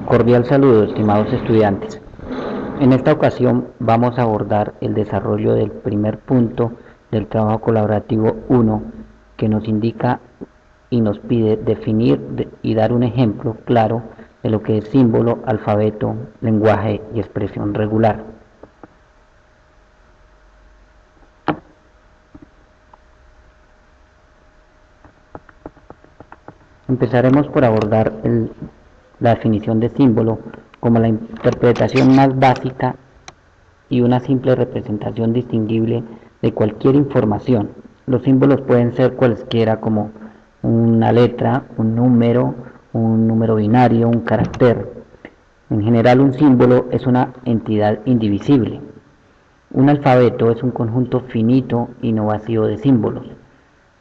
Cordial saludo, estimados estudiantes. En esta ocasión vamos a abordar el desarrollo del primer punto del trabajo colaborativo 1, que nos indica y nos pide definir y dar un ejemplo claro de lo que es símbolo, alfabeto, lenguaje y expresión regular. Empezaremos por abordar la definición de símbolo como la interpretación más básica y una simple representación distinguible de cualquier información. Los símbolos pueden ser cualesquiera, como una letra, un número binario, un carácter. En general, un símbolo es una entidad indivisible. Un alfabeto es un conjunto finito y no vacío de símbolos.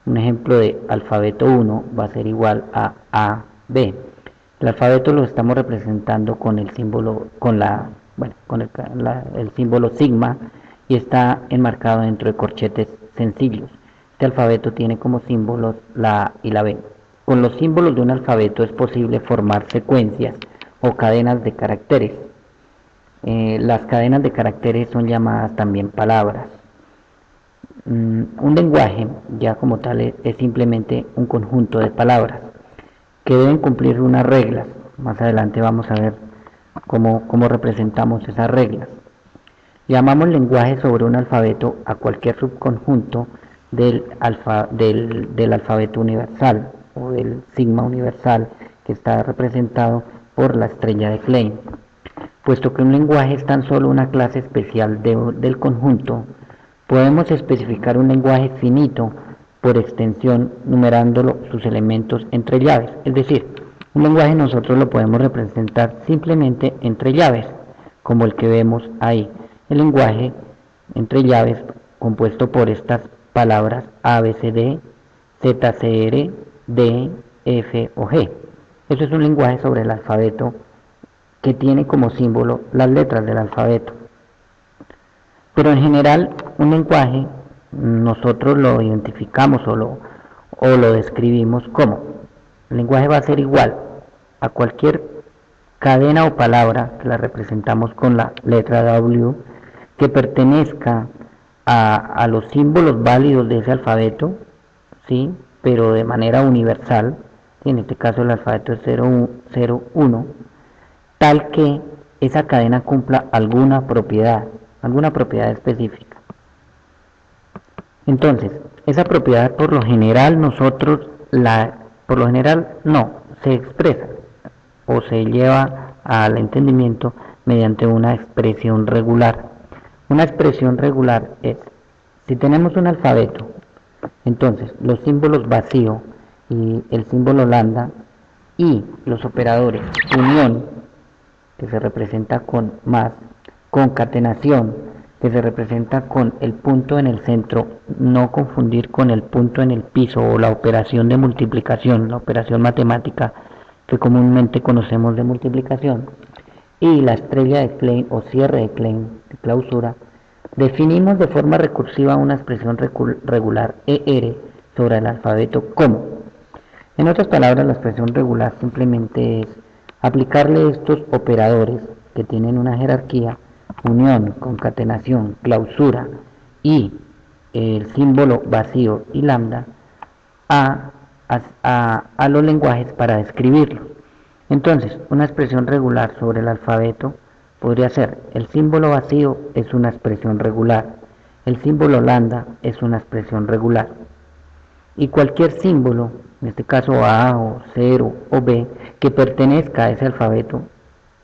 Un ejemplo de alfabeto 1 va a ser igual a B. El alfabeto lo estamos representando con el símbolo, con el símbolo sigma, y está enmarcado dentro de corchetes sencillos. Este alfabeto tiene como símbolos la A y la B. Con los símbolos de un alfabeto es posible formar secuencias o cadenas de caracteres. Las cadenas de caracteres son llamadas también palabras. Un lenguaje, ya como tal, es simplemente un conjunto de palabras que deben cumplir unas reglas. Más adelante vamos a ver cómo representamos esas reglas. Llamamos lenguaje sobre un alfabeto a cualquier subconjunto del alfabeto universal o del sigma universal, que está representado por la estrella de Klein. Puesto que un lenguaje es tan solo una clase especial del conjunto, podemos especificar un lenguaje finito por extensión, numerando sus elementos entre llaves. Es decir, un lenguaje nosotros lo podemos representar simplemente entre llaves, como el que vemos ahí. El lenguaje entre llaves compuesto por estas palabras A, B, C, D, Z, C, R, D, F o G. Eso es un lenguaje sobre el alfabeto que tiene como símbolo las letras del alfabeto. Pero en general, un lenguaje nosotros lo identificamos o lo describimos como: el lenguaje va a ser igual a cualquier cadena o palabra que la representamos con la letra W, que pertenezca a los símbolos válidos de ese alfabeto, ¿sí? Pero de manera universal. En este caso el alfabeto es 0, 1, tal que esa cadena cumpla alguna propiedad específica. Entonces, esa propiedad por lo general no se expresa o se lleva al entendimiento mediante una expresión regular. Una expresión regular es: si tenemos un alfabeto, entonces los símbolos vacío y el símbolo lambda y los operadores unión, que se representa con más, concatenación, que se representa con el punto en el centro, no confundir con el punto en el piso, o la operación de multiplicación, la operación matemática que comúnmente conocemos de multiplicación, y la estrella de Klein o cierre de Klein, de clausura, definimos de forma recursiva una expresión regular ER sobre el alfabeto como. En otras palabras, la expresión regular simplemente es aplicarle estos operadores que tienen una jerarquía: unión, concatenación, clausura y el símbolo vacío y lambda, a los lenguajes para describirlo. Entonces, una expresión regular sobre el alfabeto podría ser: el símbolo vacío es una expresión regular, el símbolo lambda es una expresión regular, y cualquier símbolo, en este caso A o 0 o B, que pertenezca a ese alfabeto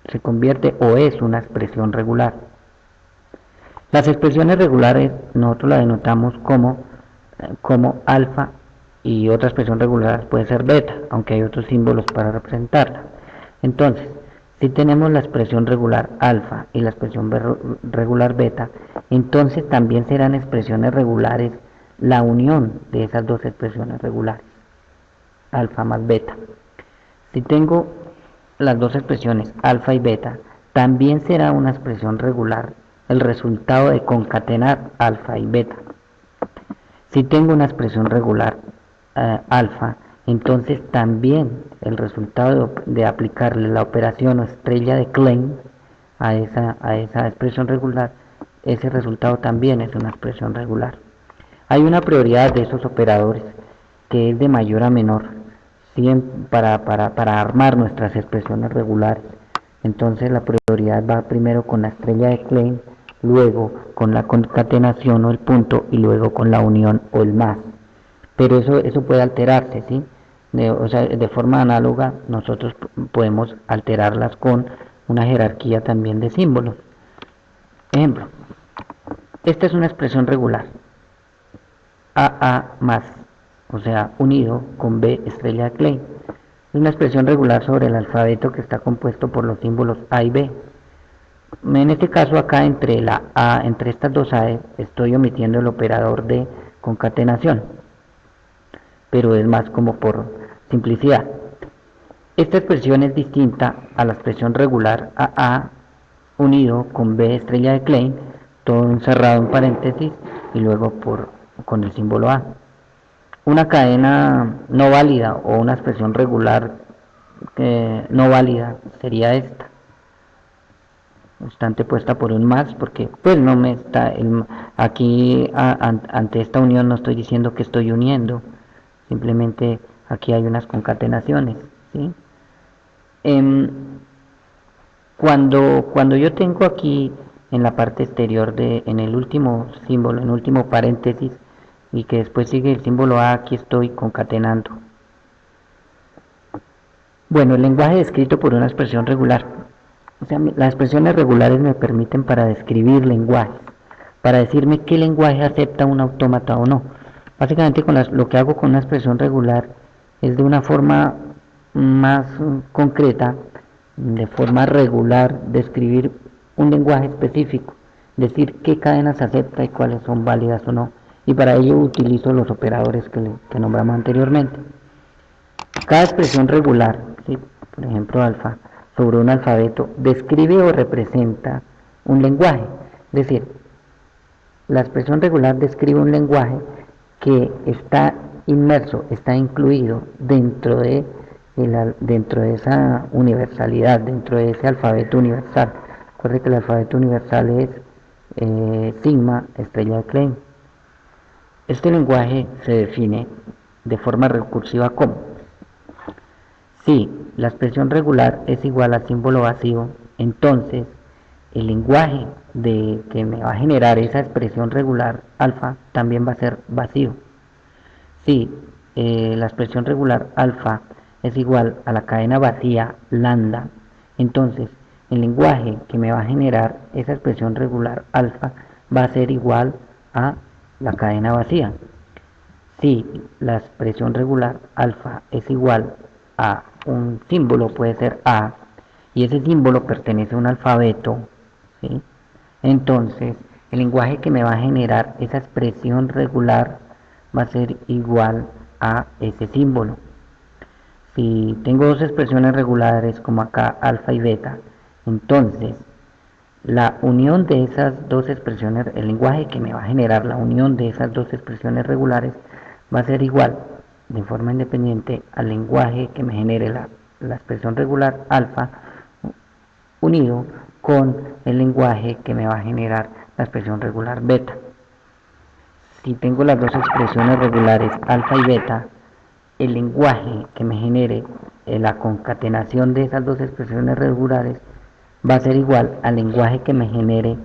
se convierte o es una expresión regular. Las expresiones regulares nosotros las denotamos como alfa, y otra expresión regular puede ser beta, aunque hay otros símbolos para representarla. Entonces, si tenemos la expresión regular alfa y la expresión regular beta, entonces también serán expresiones regulares la unión de esas dos expresiones regulares, alfa más beta. Si tengo las dos expresiones alfa y beta, también será una expresión regular el resultado de concatenar alfa y beta. Si tengo una expresión regular alfa Entonces también el resultado de aplicarle la operación o estrella de Klein a esa expresión regular, ese resultado también es una expresión regular. Hay una prioridad de esos operadores que es de mayor a menor para armar nuestras expresiones regulares. Entonces la prioridad va primero con la estrella de Klein, luego con la concatenación o el punto y luego con la unión o el más. Pero eso puede alterarse, ¿sí? O sea, de forma análoga nosotros podemos alterarlas con una jerarquía también de símbolos. Ejemplo, esta es una expresión regular, AA más, o sea, unido con B estrella de Klein. Es una expresión regular sobre el alfabeto que está compuesto por los símbolos A y B. En este caso acá entre estas dos A estoy omitiendo el operador de concatenación, pero es más como por simplicidad. Esta expresión es distinta a la expresión regular AA unido con B estrella de Klein, todo encerrado en paréntesis y luego con el símbolo A. Una cadena no válida o una expresión regular no válida sería esta. Está antepuesta por un más porque pues no me está aquí ante esta unión no estoy diciendo que estoy uniendo, simplemente aquí hay unas concatenaciones, ¿sí? Cuando yo tengo aquí en la parte exterior en el último símbolo, en el último paréntesis y que después sigue el símbolo A, aquí estoy concatenando. Bueno, el lenguaje descrito por una expresión regular. O sea, las expresiones regulares me permiten para describir lenguajes, para decirme qué lenguaje acepta un autómata o no. Básicamente lo que hago con una expresión regular es de una forma más concreta, de forma regular, describir un lenguaje específico, decir qué cadenas acepta y cuáles son válidas o no. Y para ello utilizo los operadores que nombramos anteriormente. Cada expresión regular, ¿sí? Por ejemplo alfa, sobre un alfabeto, describe o representa un lenguaje. Es decir, la expresión regular describe un lenguaje que está inmerso, está incluido dentro de esa universalidad, dentro de ese alfabeto universal. Recuerde que el alfabeto universal es sigma estrella de Klein. Este lenguaje se define de forma recursiva como: si la expresión regular es igual a símbolo vacío, entonces el lenguaje que me va a generar esa expresión regular alfa también va a ser vacío. Si la expresión regular alfa es igual a la cadena vacía lambda, entonces el lenguaje que me va a generar esa expresión regular alfa va a ser igual a la cadena vacía. Si la expresión regular alfa es igual a un símbolo, puede ser A, y ese símbolo pertenece a un alfabeto, ¿sí? Entonces el lenguaje que me va a generar esa expresión regular va a ser igual a ese símbolo. Si tengo dos expresiones regulares como acá alfa y beta, entonces la unión de esas dos expresiones, el lenguaje que me va a generar la unión de esas dos expresiones regulares va a ser igual de forma independiente al lenguaje que me genere la expresión regular alfa unido con el lenguaje que me va a generar la expresión regular beta. Si tengo las dos expresiones regulares alfa y beta, el lenguaje que me genere la concatenación de esas dos expresiones regulares va a ser igual al lenguaje que me genere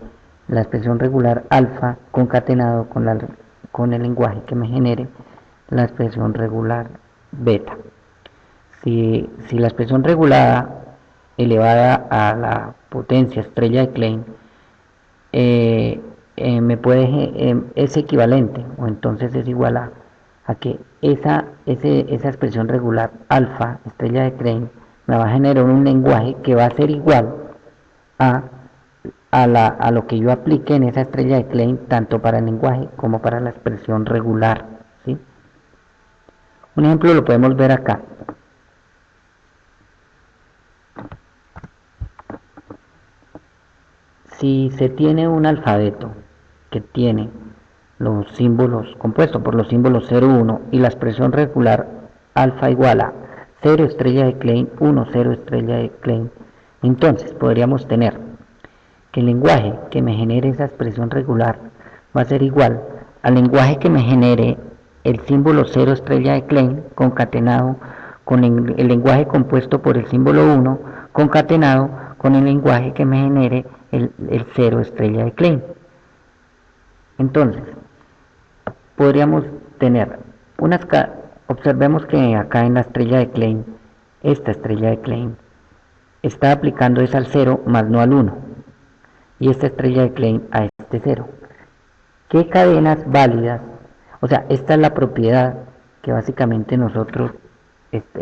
la expresión regular alfa concatenado con el lenguaje que me genere la expresión regular beta. Si la expresión regulada elevada a la potencia estrella de Klein es equivalente, o entonces es igual a que esa expresión regular alfa estrella de Klein me va a generar un lenguaje que va a ser igual a lo que yo aplique en esa estrella de Klein, tanto para el lenguaje como para la expresión regular, ¿sí? Un ejemplo lo podemos ver acá. Si se tiene un alfabeto que tiene los símbolos compuestos por los símbolos 0, 1 y la expresión regular alfa igual a 0 estrella de Klein, 1, 0 estrella de Klein. Entonces podríamos tener que el lenguaje que me genere esa expresión regular va a ser igual al lenguaje que me genere el símbolo 0 estrella de Klein concatenado con el lenguaje compuesto por el símbolo 1 concatenado con el lenguaje que me genere el 0 estrella de Klein. Entonces, podríamos tener observemos que acá en la estrella de Klein, esta estrella de Klein, está aplicando es al 0 más no al 1, y esta estrella de Klein a este 0. ¿Qué cadenas válidas? O sea, esta es la propiedad que básicamente nosotros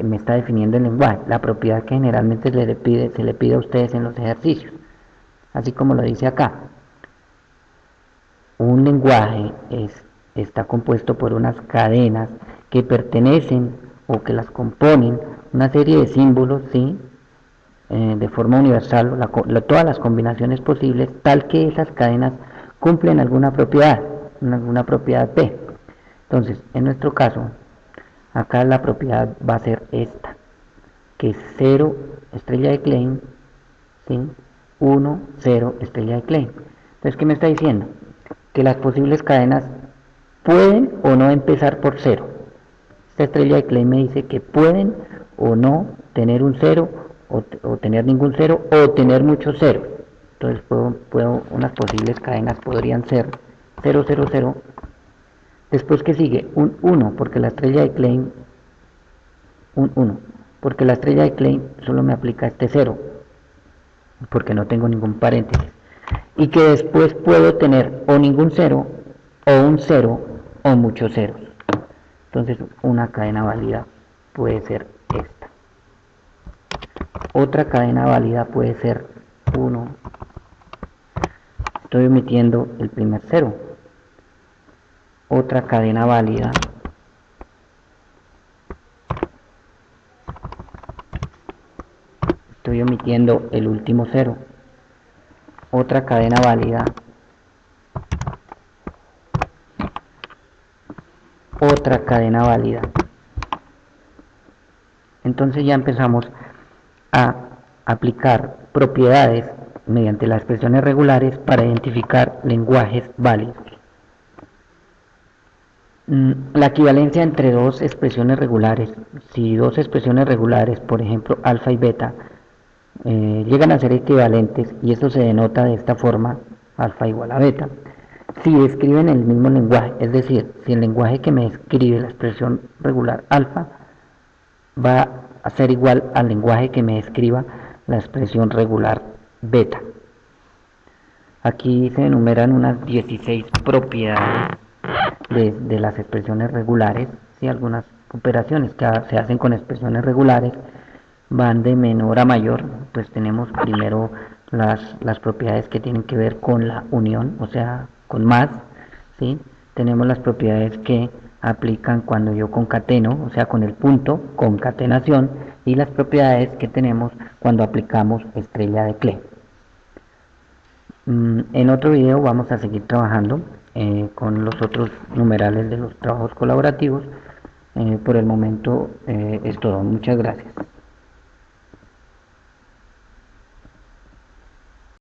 me está definiendo el lenguaje, la propiedad que generalmente se le pide a ustedes en los ejercicios, así como lo dice acá. Un lenguaje está compuesto por unas cadenas que pertenecen o que las componen una serie de símbolos, ¿sí? De forma universal, todas las combinaciones posibles, tal que esas cadenas cumplen alguna propiedad P. Entonces, en nuestro caso, acá la propiedad va a ser esta, que es 0 estrella de Klein, ¿sí? 1, 0 estrella de Klein. Entonces, ¿qué me está diciendo? Que las posibles cadenas pueden o no empezar por 0. Esta estrella de Klein me dice que pueden o no tener un 0, o tener ningún 0, o tener muchos ceros. Entonces unas posibles cadenas podrían ser 0, 0, 0. Después, que sigue un 1, porque la estrella de Klein, un 1, porque la estrella de Klein solo me aplica este 0, porque no tengo ningún paréntesis. Y que después puedo tener o ningún 0, o un 0, o muchos ceros. Entonces, una cadena válida puede ser esta. Otra cadena válida puede ser 1. Estoy omitiendo el primer 0. Otra cadena válida estoy omitiendo el último 0. Otra cadena válida, otra cadena válida. Entonces ya empezamos a aplicar propiedades mediante las expresiones regulares para identificar lenguajes válidos. La equivalencia entre dos expresiones regulares, si dos expresiones regulares, por ejemplo alfa y beta, llegan a ser equivalentes, y esto se denota de esta forma: alfa igual a beta, si describen el mismo lenguaje, es decir, si el lenguaje que me describe la expresión regular alfa va a ser igual al lenguaje que me describa la expresión regular beta. Aquí se enumeran unas 16 propiedades de las expresiones regulares, ¿sí? Algunas operaciones que se hacen con expresiones regulares van de menor a mayor. Pues tenemos primero las propiedades que tienen que ver con la unión, o sea, con más, ¿sí? Tenemos las propiedades que aplican cuando yo concateno, o sea, con el punto, concatenación, y las propiedades que tenemos cuando aplicamos estrella de Klein. En otro video vamos a seguir trabajando con los otros numerales de los trabajos colaborativos. Por el momento es todo. Muchas gracias.